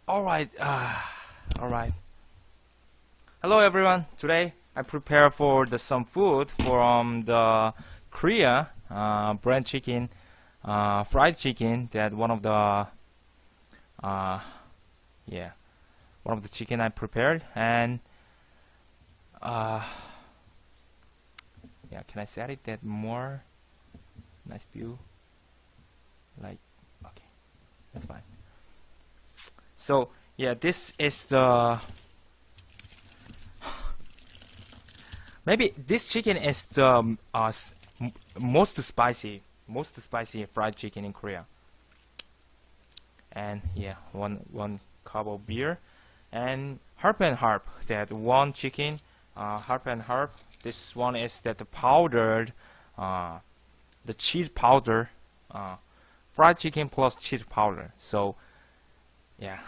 Alright, alright. Hello everyone. Today I prepare for some food from the Korea brand chicken, fried chicken. That one of the yeah, one of the chicken I prepared. And yeah, can I set it that more nice view? Like, okay, that's fine. So yeah, this is the maybe this chicken is the most spicy fried chicken in Korea. And yeah, one cup of beer, and harp and harp. That one chicken, harp and harp. This one is that the powdered, the cheese powder, fried chicken plus cheese powder. So yeah.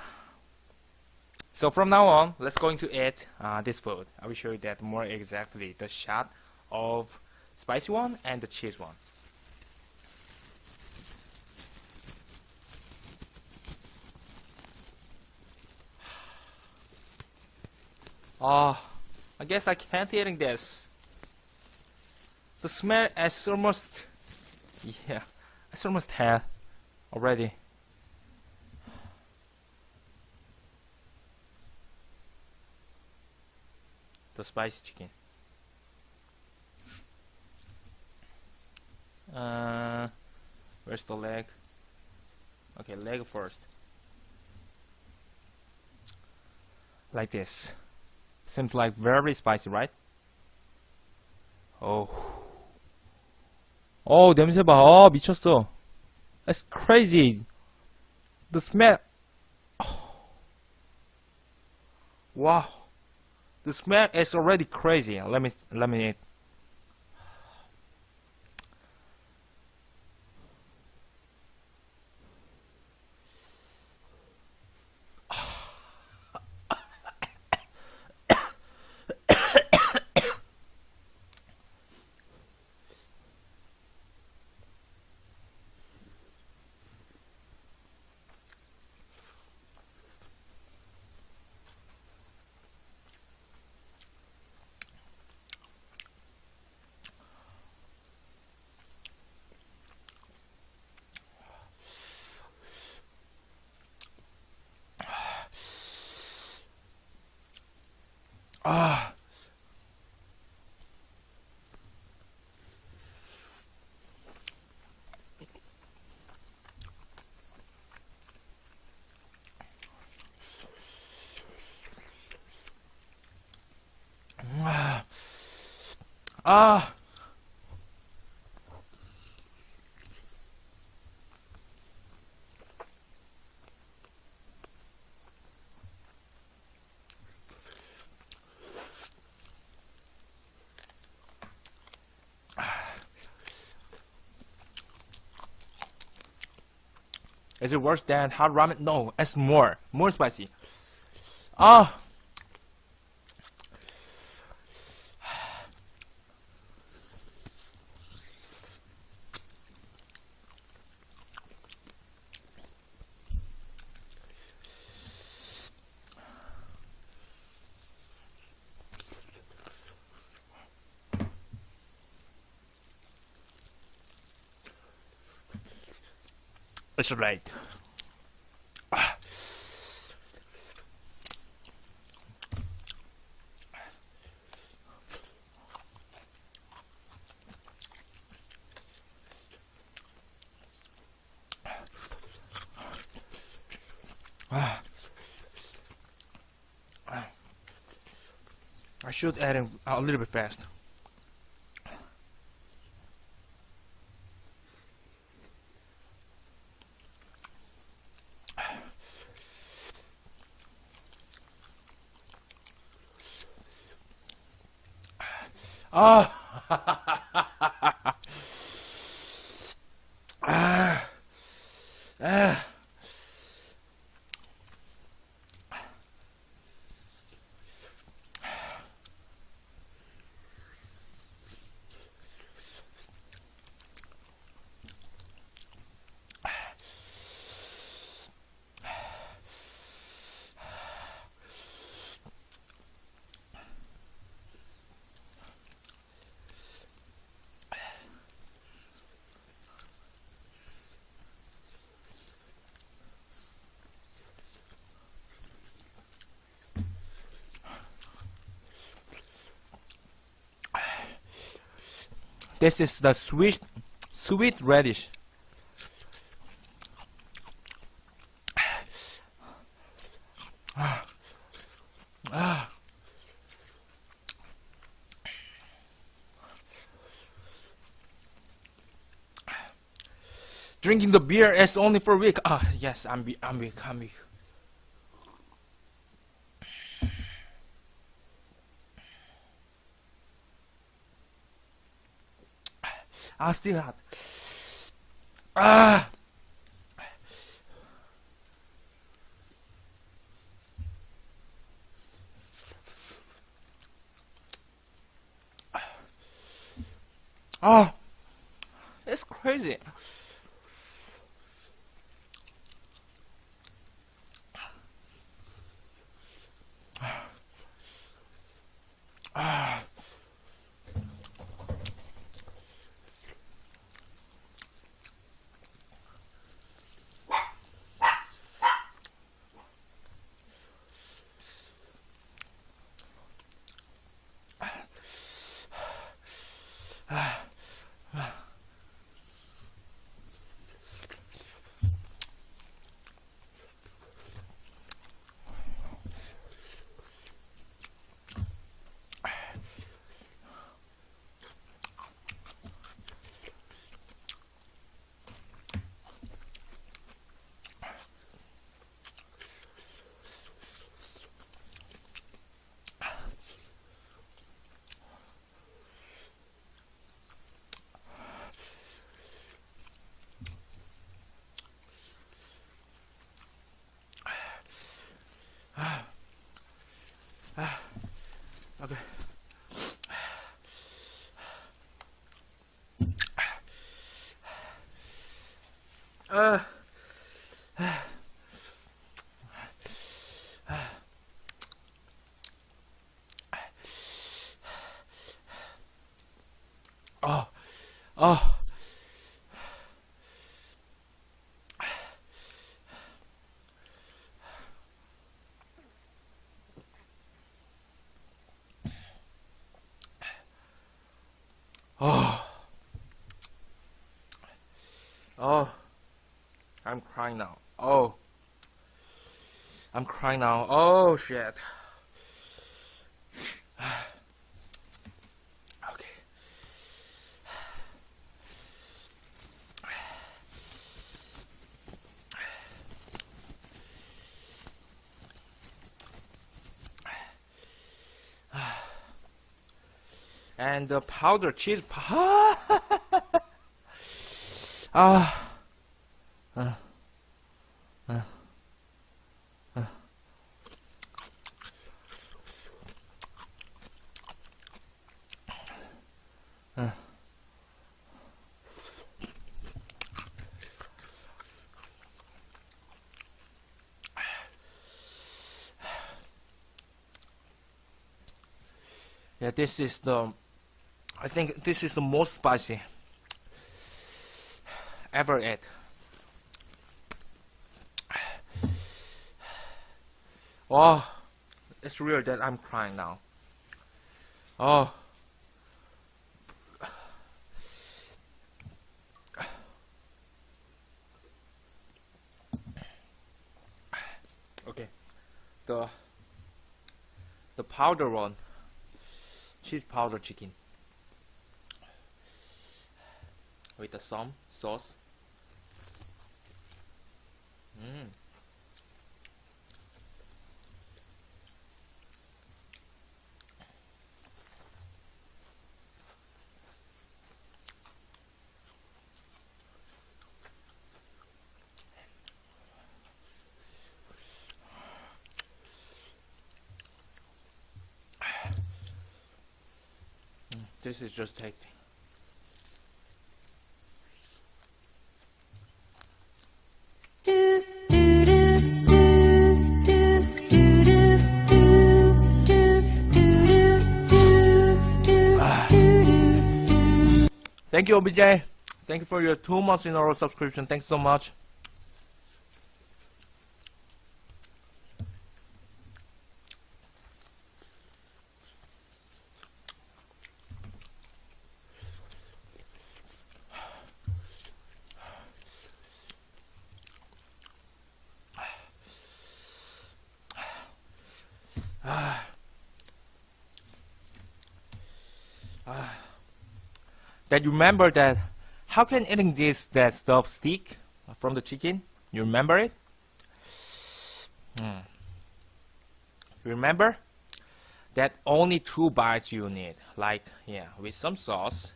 So from now on, let's going to eat this food. I will show you that more exactly the shot of spicy one and the cheese one. Oh, I guess I can't eating this. The smell is almost, yeah, it's almost hell already. The spicy chicken. Where's the leg? Okay, leg first. Like this. Seems like very spicy, right? Oh. Oh, 냄새 봐. 아, 미쳤어. That's crazy. The smell. Wow. The smell is already crazy. Let me eat. Ah. Ah. Is it worse than hot ramen? No, it's more spicy. Ah. It's right. I should add it a little bit fast. Ah. Ah. Ah. This is the sweet radish. Drinking the beer is only for weak. Yes, I'm weak. Still hot. Oh, it's crazy. Okay. Oh, oh. Oh. Oh. I'm crying now. Oh. I'm crying now. Oh shit. Okay. And the powder cheese. Ah. Yeah, this is the. I think this is the most spicy ever ate. Oh, it's real that I'm crying now. Oh. Okay. The powder one. Cheese powder chicken. With the some sauce. This is just tasty. Thank you, OBJ. Thank you for your 2 months in a row subscription. Thanks so much. that you remember that how can eating this that stuff stick from the chicken? You remember it? You remember that only 2 bites you need, like yeah, with some sauce.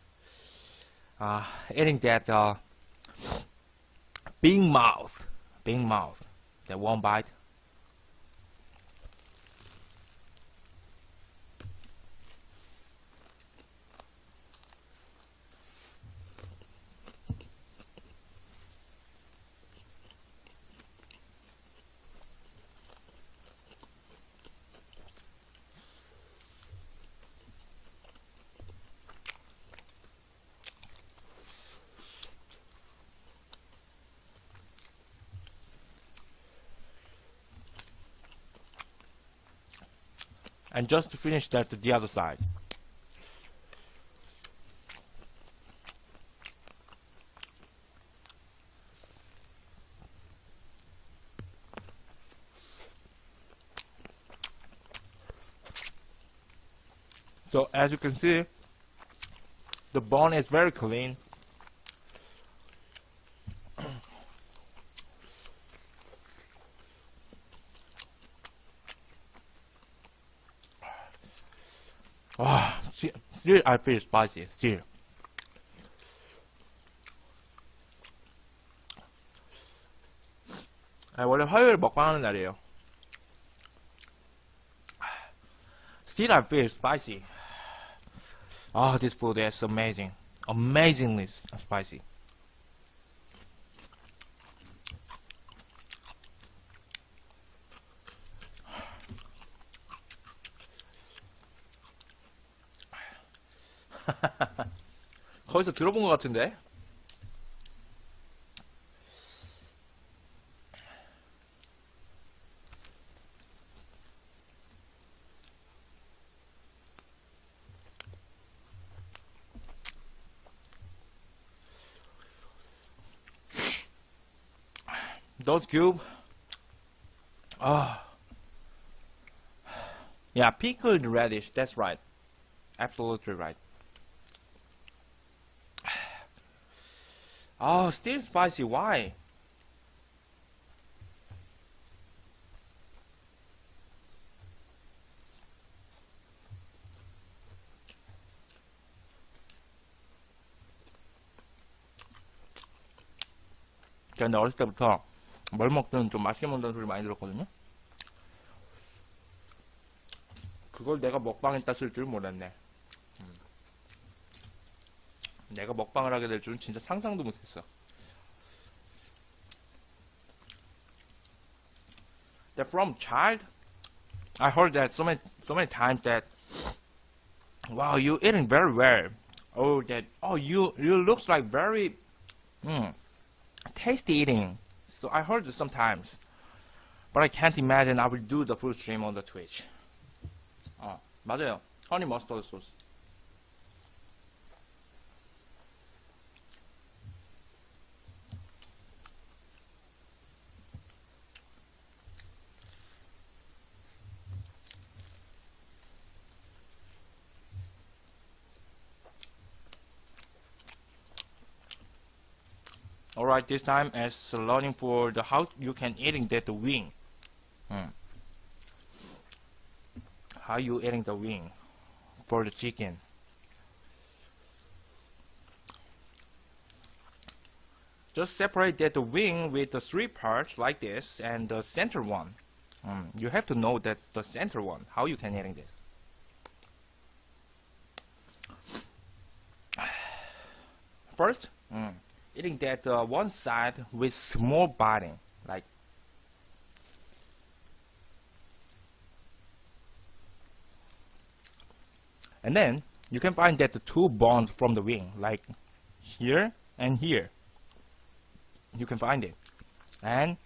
Eating that big mouth, that one bite. And just to finish that to the other side. So as you can see, the bone is very clean. Still I feel spicy, still. 원래 화요일 먹방하는 날이에요. Still I feel spicy. This food is amazing. Amazingly spicy. 거기서 들어본 것 같은데? Those cubes. Yeah, pickled radish, that's right. Absolutely right. Still spicy, why? 제가 어렸을 때부터 뭘 먹든 좀 맛있게 먹는 소리 많이 들었거든요. 그걸 내가 먹방에 땄을 줄 몰랐네. 내가 먹방을 하게 될 줄은 진짜 상상도 못했어. That from child, I heard that so many times that, wow, you eating very well. You looks like very tasty eating. So I heard it sometimes, but I can't imagine I will do the full stream on the Twitch. 맞아요. Honey mustard sauce. Alright, this time as learning for the how you can eating that wing. How you eating the wing for the chicken. Just separate that wing with the 3 parts like this and the center one. You have to know that's the center one. How you can eating this. First, eating that one side with small biting, like. And then you can find that the 2 bones from the wing, like here and here. You can find it, and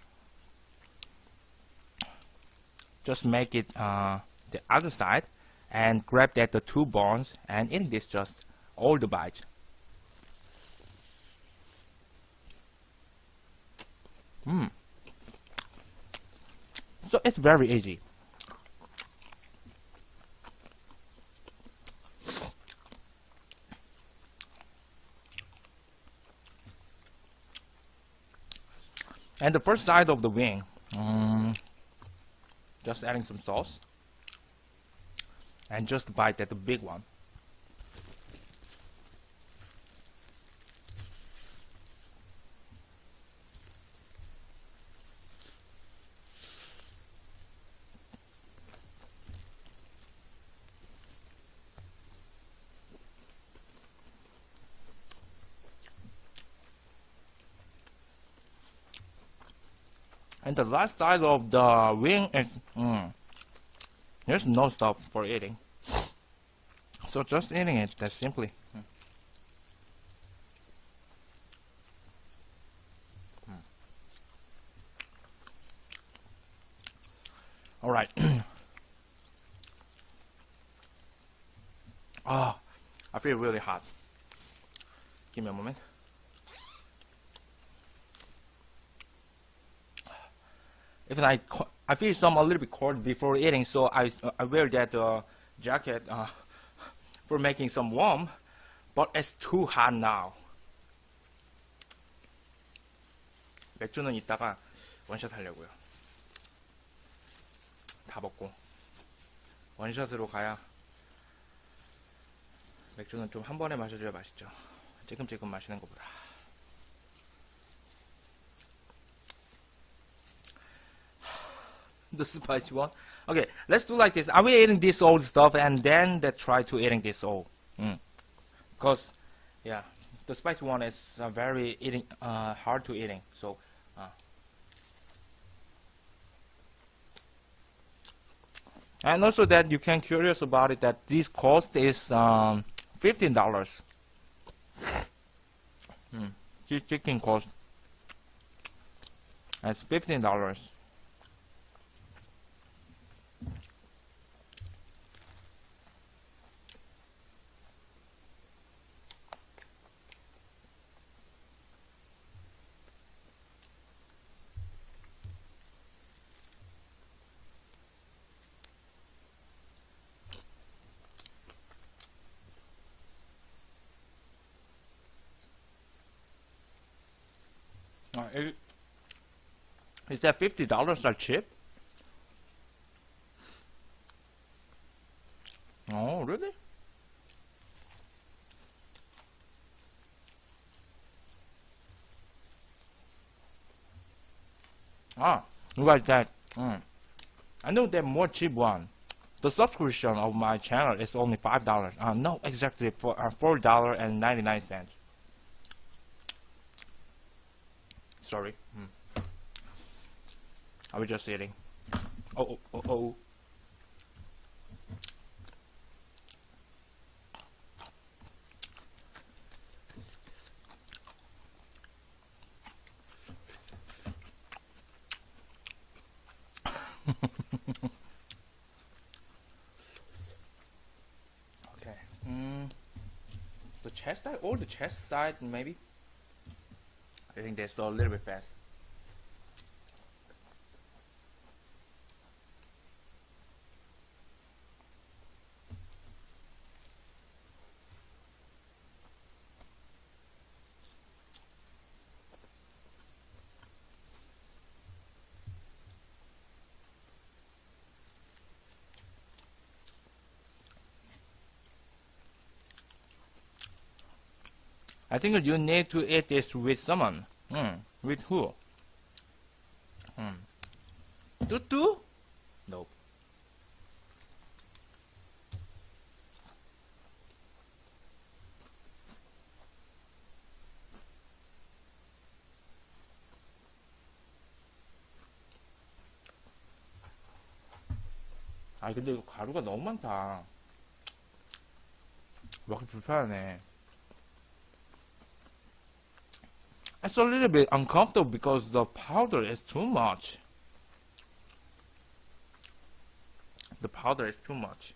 just make it the other side, and grab that the 2 bones, and eating this just all the bites. So it's very easy. And the first side of the wing, just adding some sauce, and just bite at the big one. And the last side of the wing is, there's no stuff for eating. So just eating it, that simply. Alright. Oh, I feel really hot. Give me a moment. Even I feel some a little bit cold before eating, so I wear that jacket for making some warm, but it's too hot now. 맥주는 이따가 원샷 하려고요. 다 먹고 원샷으로 가야 맥주는 좀 한 번에 마셔줘야 맛있죠. 찔끔찔끔 마시는 것보다. The spicy one. Okay, let's do like this. Are we eating this old stuff and then try to eating this old? Because yeah, the spicy one is very hard to eating. So. And also that you can curious about it that this cost is $15. This chicken cost. It's $15. Is that $50 are cheap? Oh, really? Like that. I know that more cheap one. The subscription of my channel is only $5. No, exactly for $4.99. Sorry. I was just eating. Oh. Okay. The chest side or the chest side maybe. I think that's a little bit fast. I think you need to eat this with someone. With who? Tutu? Nope. 근데 이거 가루가 너무 많다. 먹기 불편하네. It's a little bit uncomfortable because the powder is too much. The powder is too much.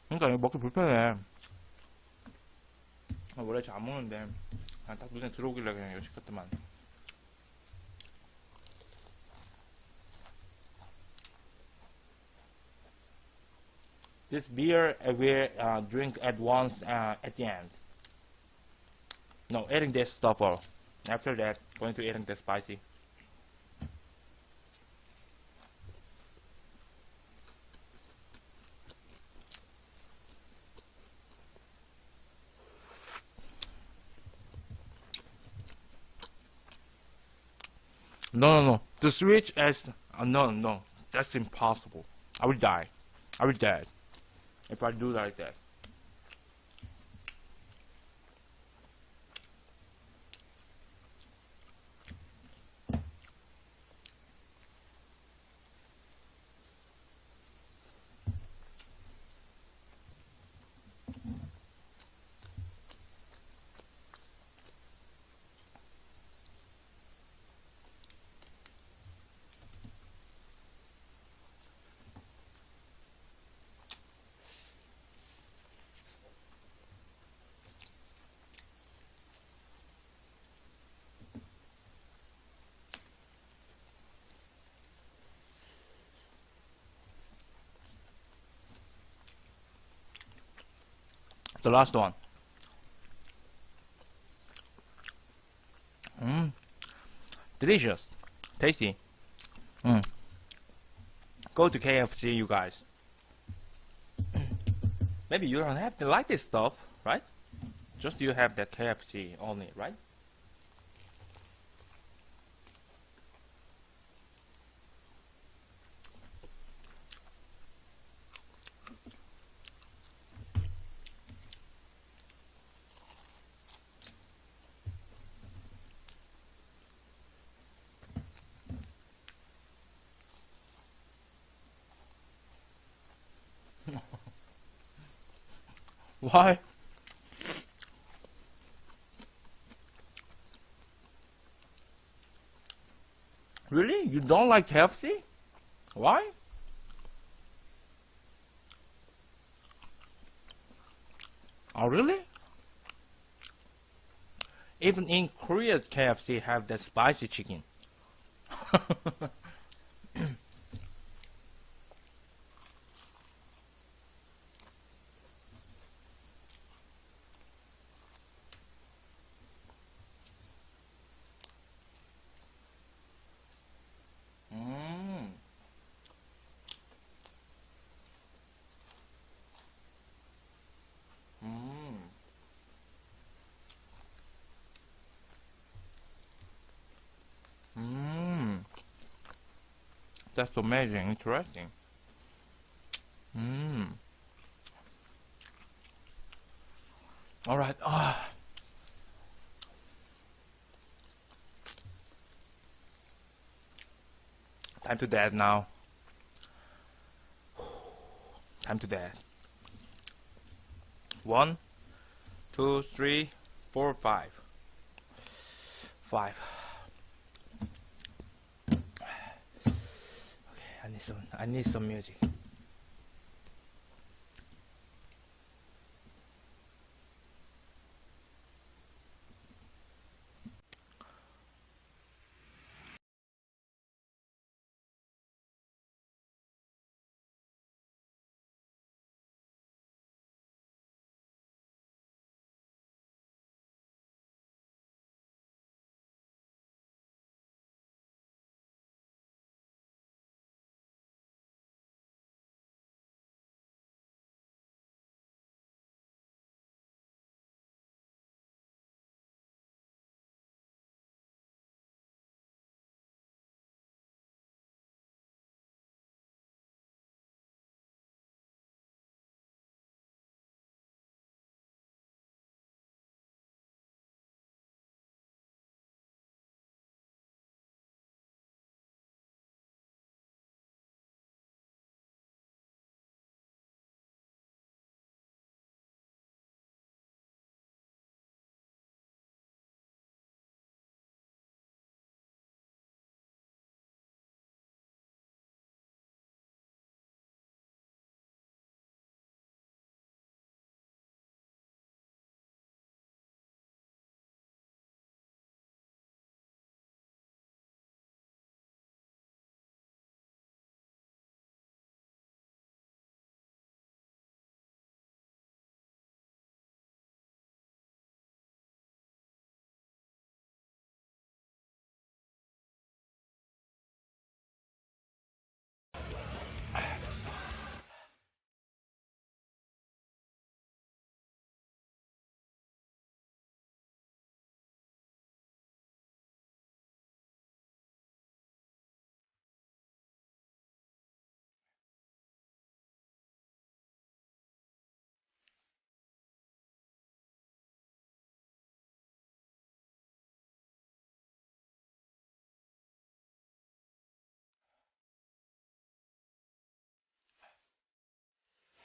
그러니까 이거 먹기 불편해. 원래 잘 안 먹는데 딱 눈에 들어오길래 그냥 이거 시켰더만. This beer we drink at once at the end. No, eating this stuff all. After that, going to eating the spicy. No. The switch as no. That's impossible. I will die. I will die if I do like that. The last one. Delicious. Tasty. Go to KFC, you guys. Maybe you don't have to like this stuff, right? Just you have that KFC only, right? Why? Really? You don't like KFC? Why? Oh, really? Even in Korea, KFC have that spicy chicken. Mm. Mm. Mm. That's amazing, interesting. Mm. All right. Time to death now. Time to death. 1, 2, 3, 4, 5. 5. Okay, I need some music.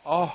Oh.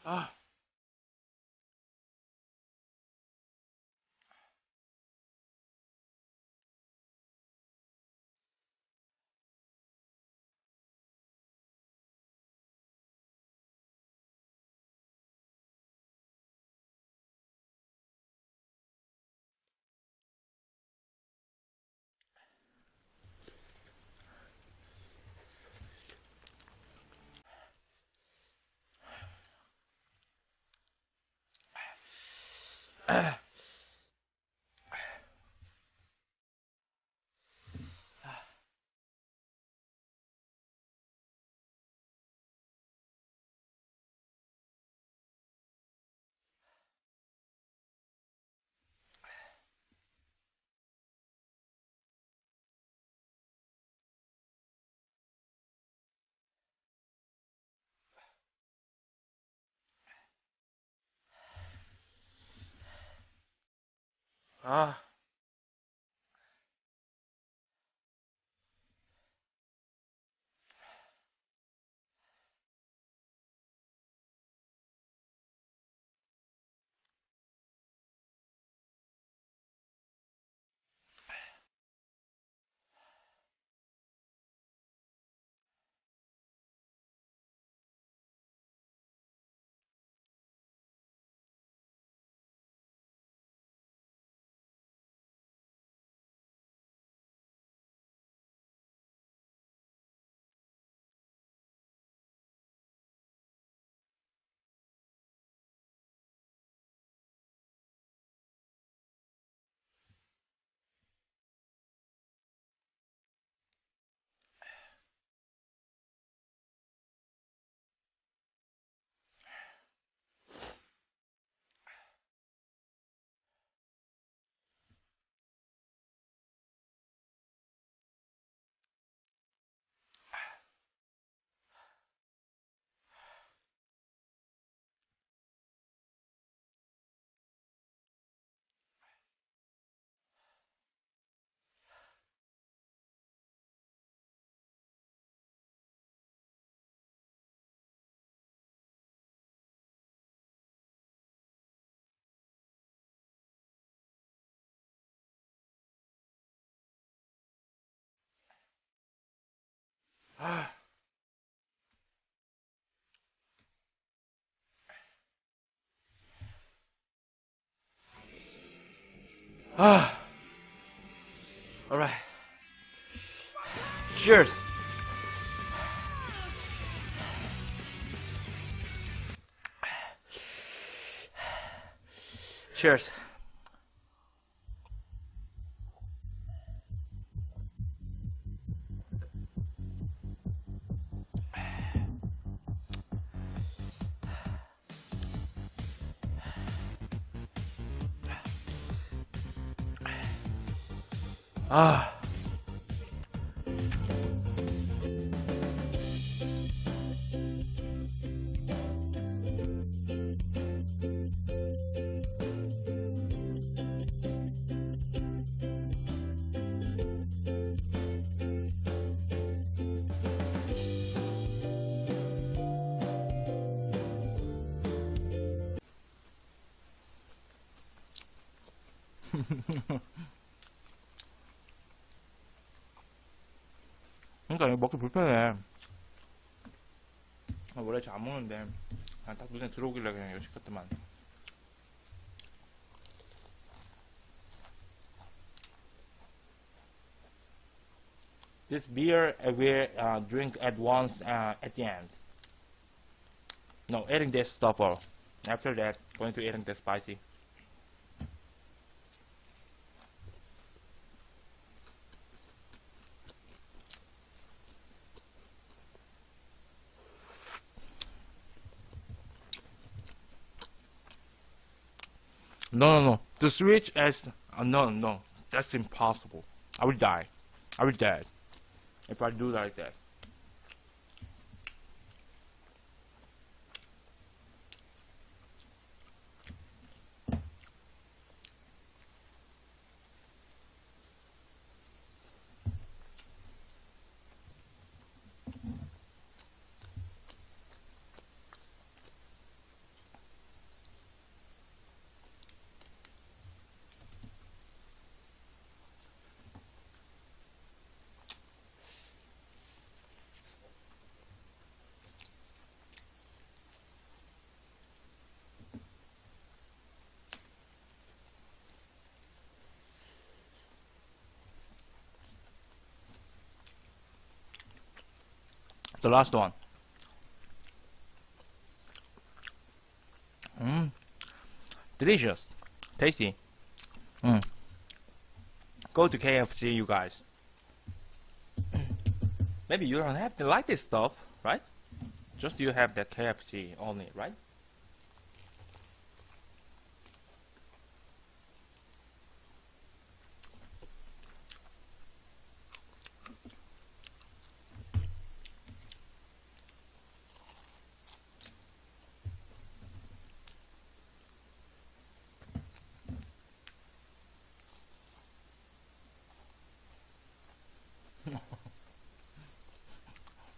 Ah. Ah. Ah. Ah. All right. Cheers. Cheers. Ah. 그러니까 이거 먹기 불편해. 원래 잘 안 먹는데 그냥 딱 눈에 들어오길래 그냥 이거 시켰더만. This beer we drink at once at the end. No, eating this stuff or after that going to eating the spicy. No, no, no. The switch as no, no. That's impossible. I will die. I will die if I do like that. The last one. Delicious. Tasty. Go to KFC, you guys. Maybe you don't have to like this stuff, right? Just you have that KFC only, right?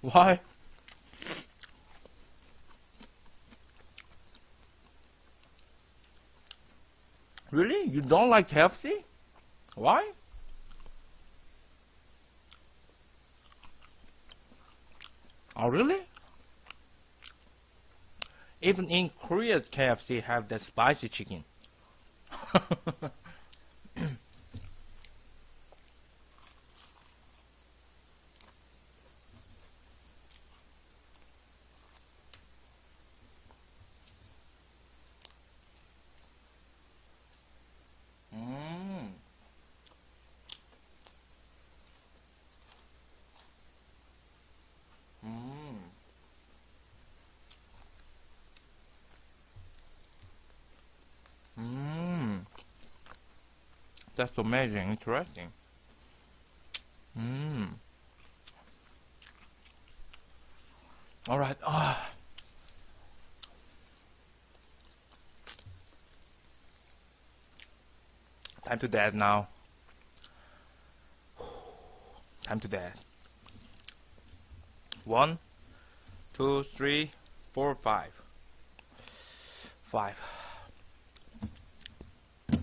Why? Really? You don't like KFC? Why? Oh, really? Even in Korea, KFC have that spicy chicken. Mm. Mm. Mm. That's amazing, interesting. Mm. All right. Time to death now. Time to death. 1, 2, 3, 4, 5. 5. Okay,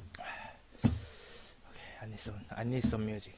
I need some music.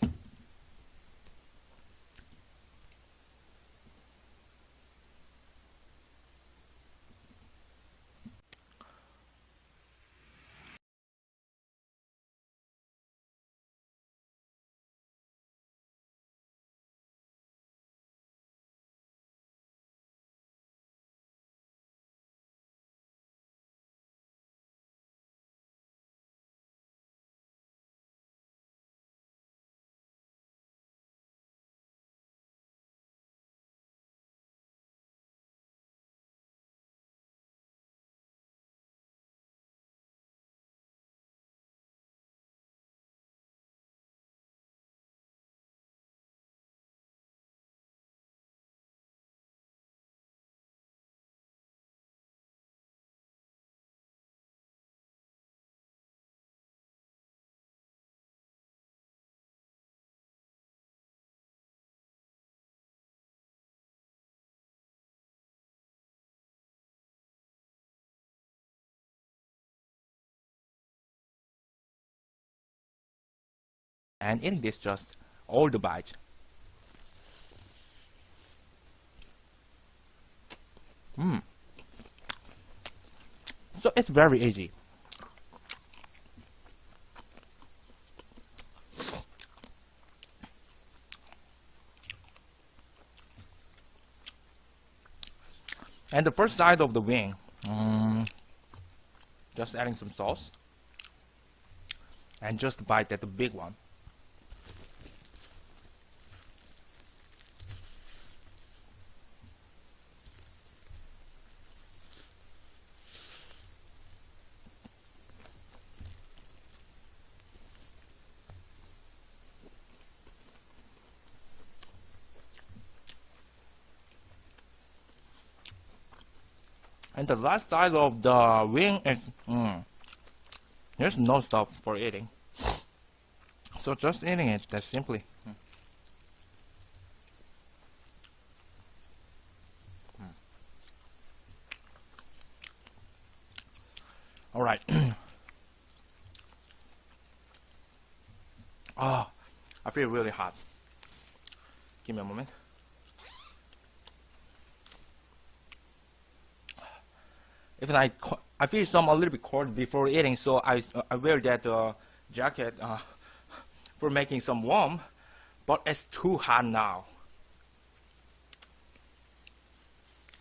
and eating this just all the bite. So it's very easy. And the first side of the wing, just adding some sauce, and just bite at the big one. And the last side of the wing is, there's no stuff for eating. So just eating it, that simply. Alright. Oh, I feel really hot. Give me a moment. Even I feel some a little bit cold before eating, so I wear that jacket for making some warm, but it's too hot now.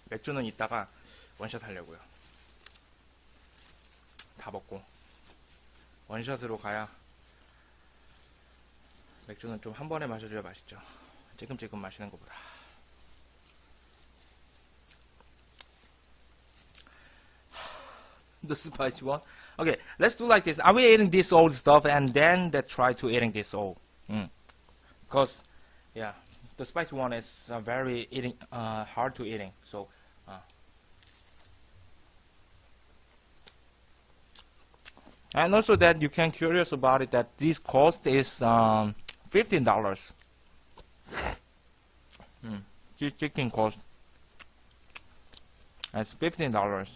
맥주는 이따가 원샷 하려고요. 다 먹고 원샷으로 가야 맥주는 좀 한 번에 마셔줘야 맛있죠. 찔끔찔끔 마시는 것보다. The spicy one. Okay, let's do like this. Are we eating this old stuff and then try to eating this old? Because yeah, the spicy one is very hard to eating. So and also that you can curious about it that this cost is $15. This chicken cost. It's $15.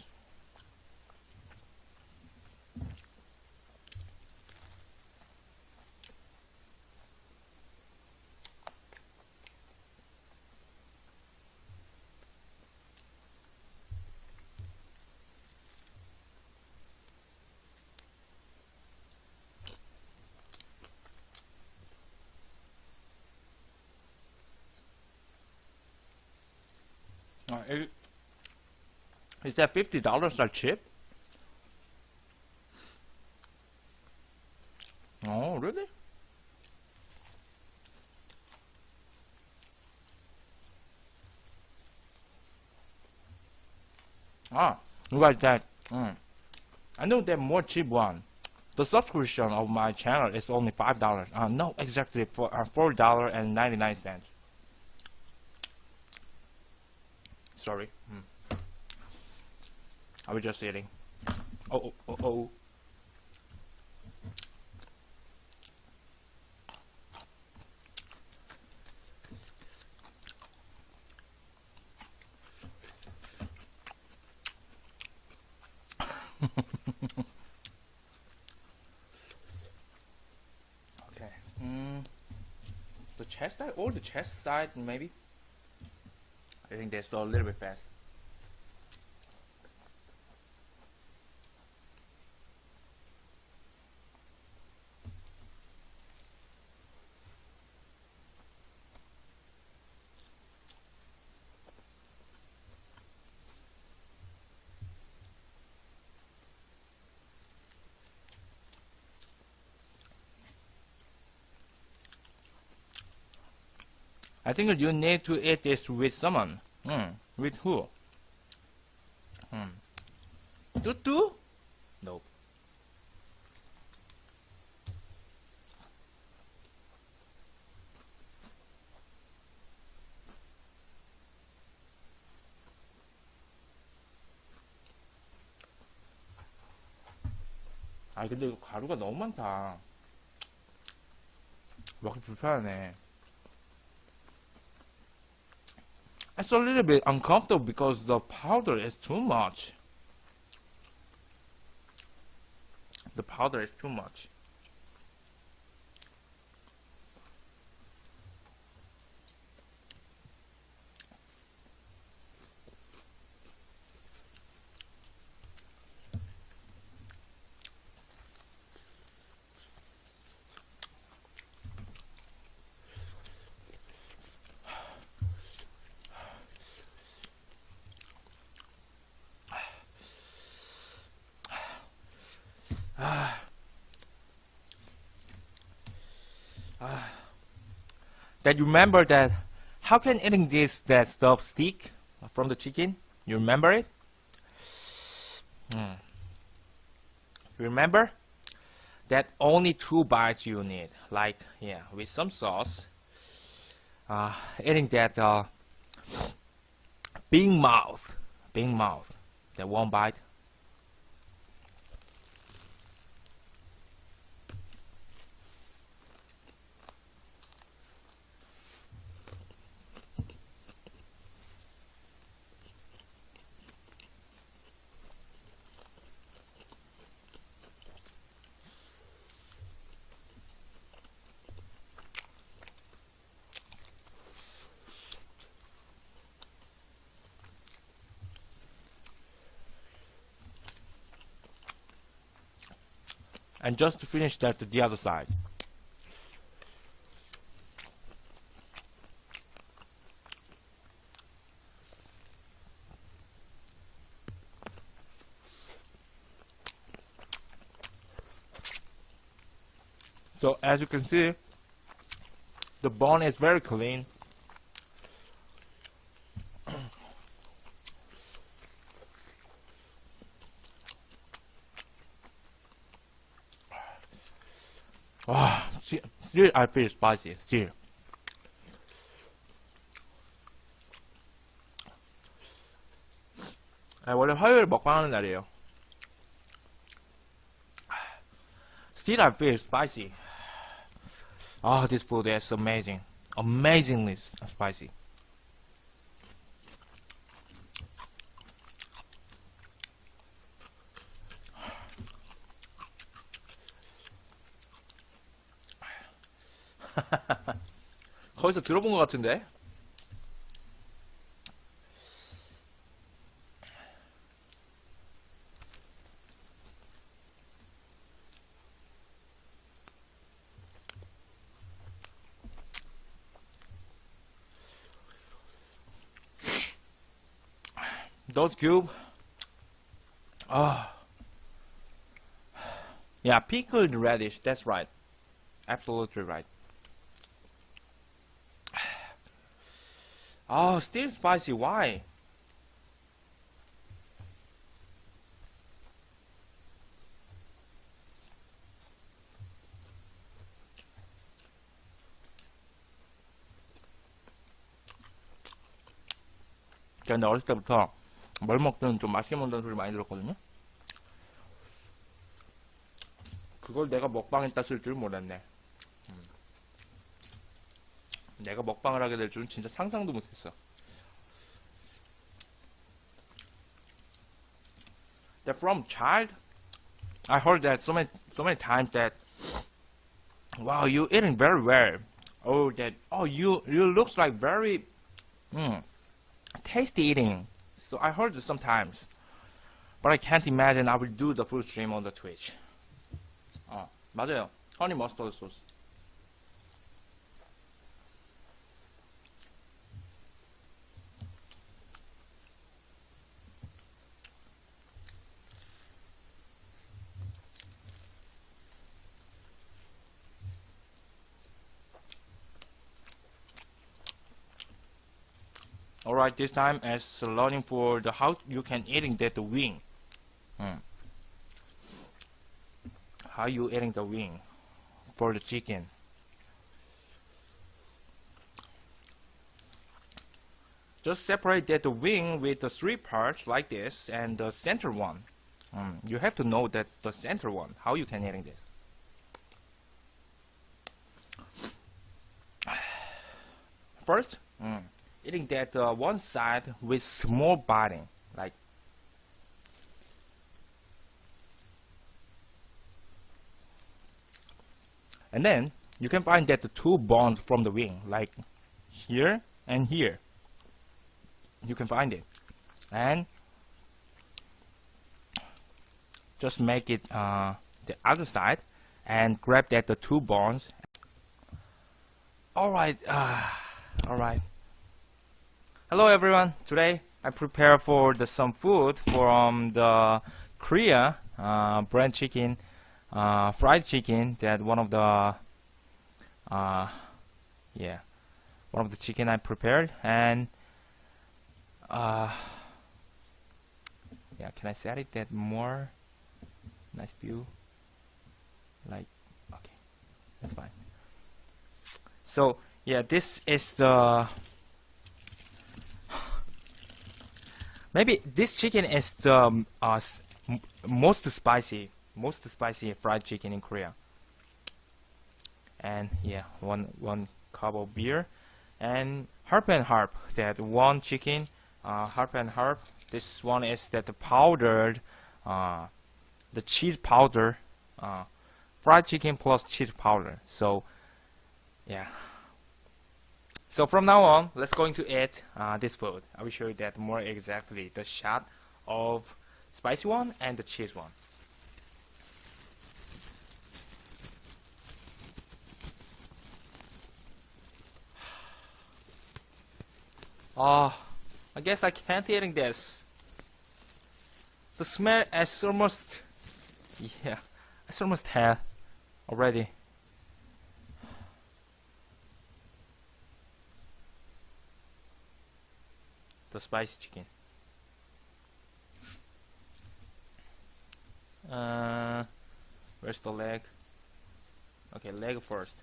Is that $50 are cheap? Oh, really? Ah, like that. I know that more cheap one. The subscription of my channel is only $5. No, exactly for $4.99. Sorry. I was just eating. Oh. Okay. The chest side? Oh, the chest side, maybe? I think that's a little bit fast. I think you need to eat this with someone. With who? Tutu? Nope. 아 근데 이거 가루가 너무 많다. 먹기 불편하네. It's a little bit uncomfortable because the powder is too much. The powder is too much. that you remember that how can eating this that stuff stick from the chicken? You remember it? You remember that only 2 bites you need, like yeah, with some sauce. Eating that big mouth, that 1 bite. And just to finish that to the other side. So as you can see, the bone is very clean. Still I feel spicy, still. 원래 화요일 먹방하는 날이에요. Still I feel spicy. This food is amazing. Amazingly spicy. 거기서 들어본 것 같은데? Those cube. Yeah, pickled radish. That's right. Absolutely right. Still spicy. Why? 제가 어렸을 때부터 뭘 먹든 좀 맛있게 먹는 소리 많이 들었거든요. 그걸 내가 먹방에다 쓸 줄 몰랐네. 내가 먹방을 하게 될 줄은 진짜 상상도 못했어. That from child, I heard that so many times that, wow, you eating very well. You looks like very tasty eating. So I heard it sometimes, but I can't imagine I will do the full stream on the Twitch. 맞아요. Honey mustard sauce. Alright, this time as learning for the how you can eating that wing. How you eating the wing for the chicken. Just separate that wing with the 3 parts like this and the center one. You have to know that the center one. How you can eating this. First, eating that one side with small biting, like. And then you can find that the 2 bones from the wing, like here and here. You can find it, and just make it the other side, and grab that the 2 bones. All right. Hello everyone. Today I prepare for some food from the Korea brand chicken, fried chicken. That one of the one of the chicken I prepared. And yeah, can I set it that more nice view? Like, okay, that's fine. So yeah, this is the maybe this chicken is the most spicy fried chicken in Korea. And yeah, one cup of beer, and harp and harp, that one chicken, harp and harp. This one is that the powdered, the cheese powder, fried chicken plus cheese powder. So yeah. So from now on, let's going to eat this food. I will show you that more exactly, the shot of spicy one and the cheese one. Oh, I guess I can't eating this. The smell is almost, yeah, it's almost here already. The spicy chicken. Where's the leg? Okay, leg first.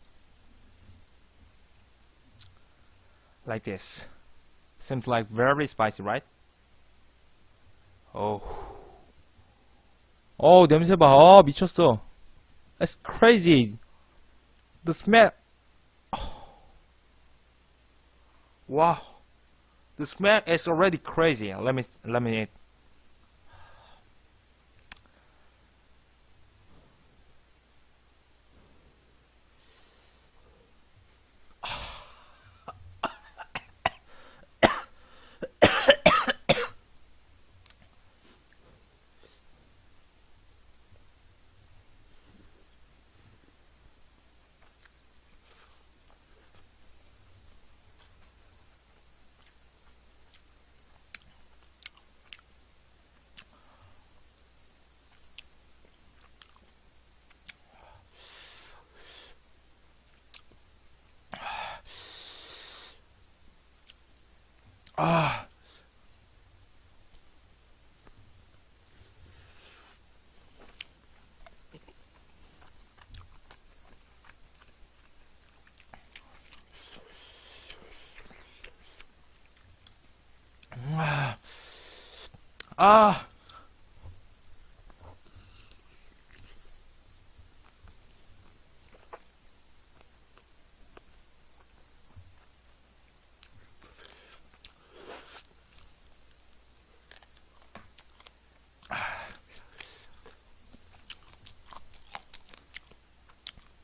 Like this. Seems like very spicy, right? Oh. 어, 냄새 봐. 아, 미쳤어. That's crazy. The smell. Wow. The smell is already crazy. Let me eat. Ah. Ah.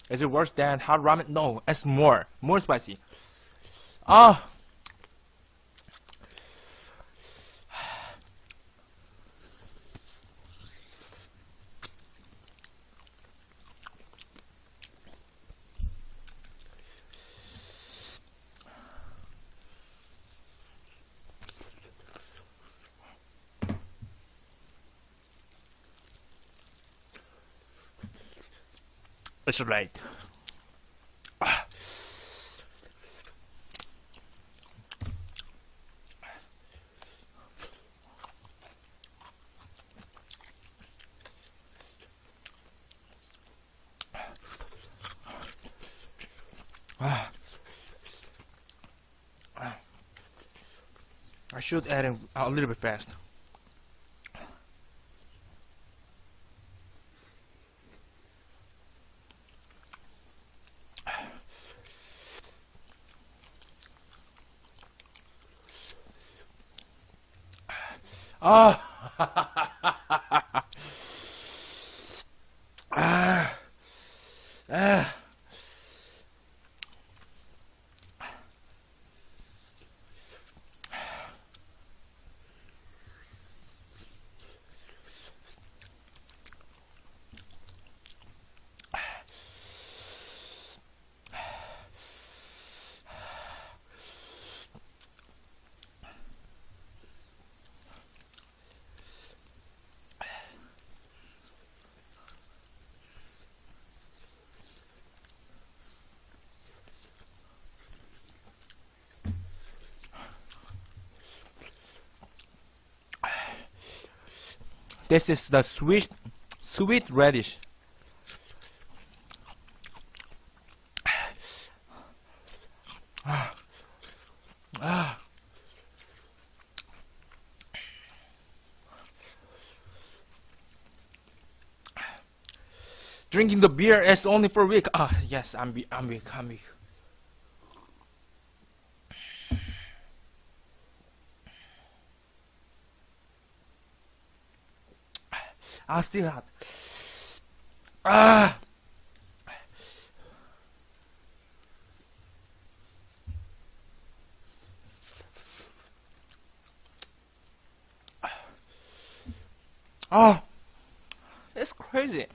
Is it worse than hot ramen? No, it's more spicy. Ah. It's right. I should add it a little bit fast. Ah. Ah. Ah. This is the sweet radish. Drinking the beer is only for a week. Yes, I'm weak. Still hot. Oh, it's crazy.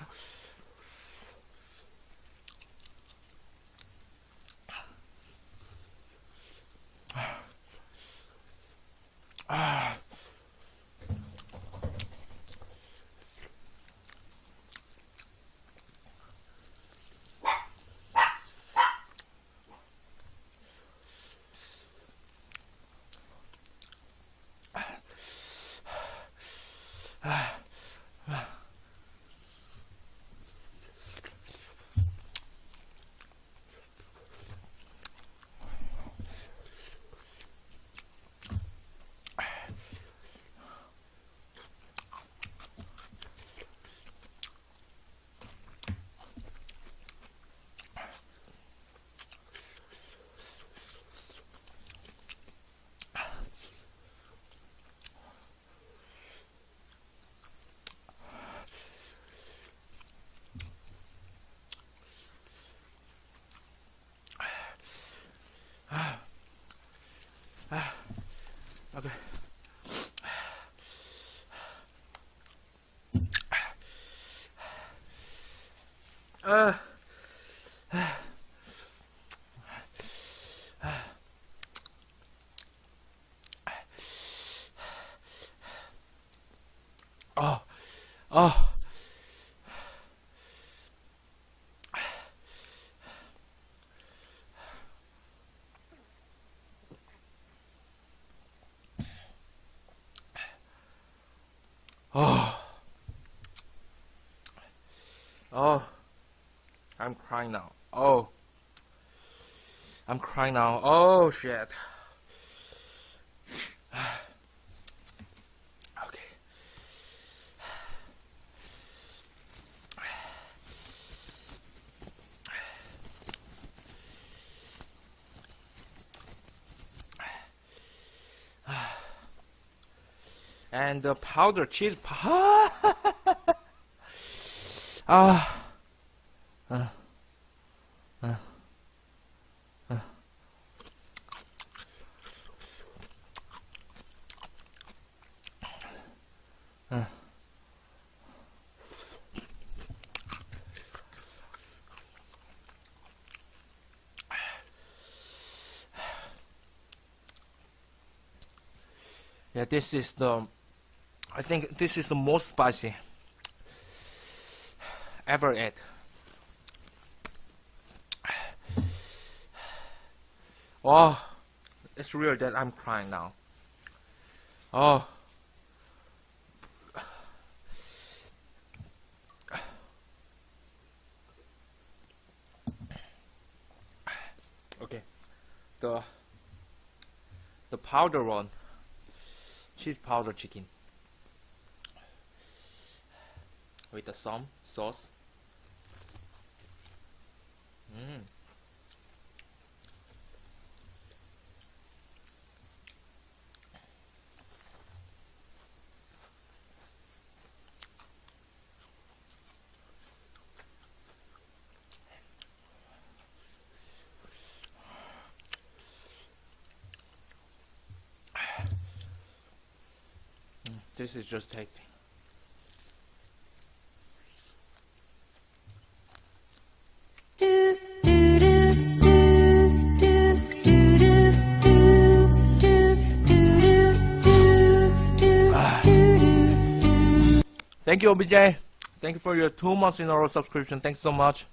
Okay. Oh. Oh, I'm crying now. Oh, I'm crying now. Oh, shit. Okay. And the powder cheese. Yeah, this is the. I think this is the most spicy ever ate. Oh, it's real that I'm crying now. Oh. Okay. The powder one. Cheese powder chicken. With the some sauce. This is just tasty. Thank you, OBJ. Thank you for your 2 months in a row subscription. Thanks so much.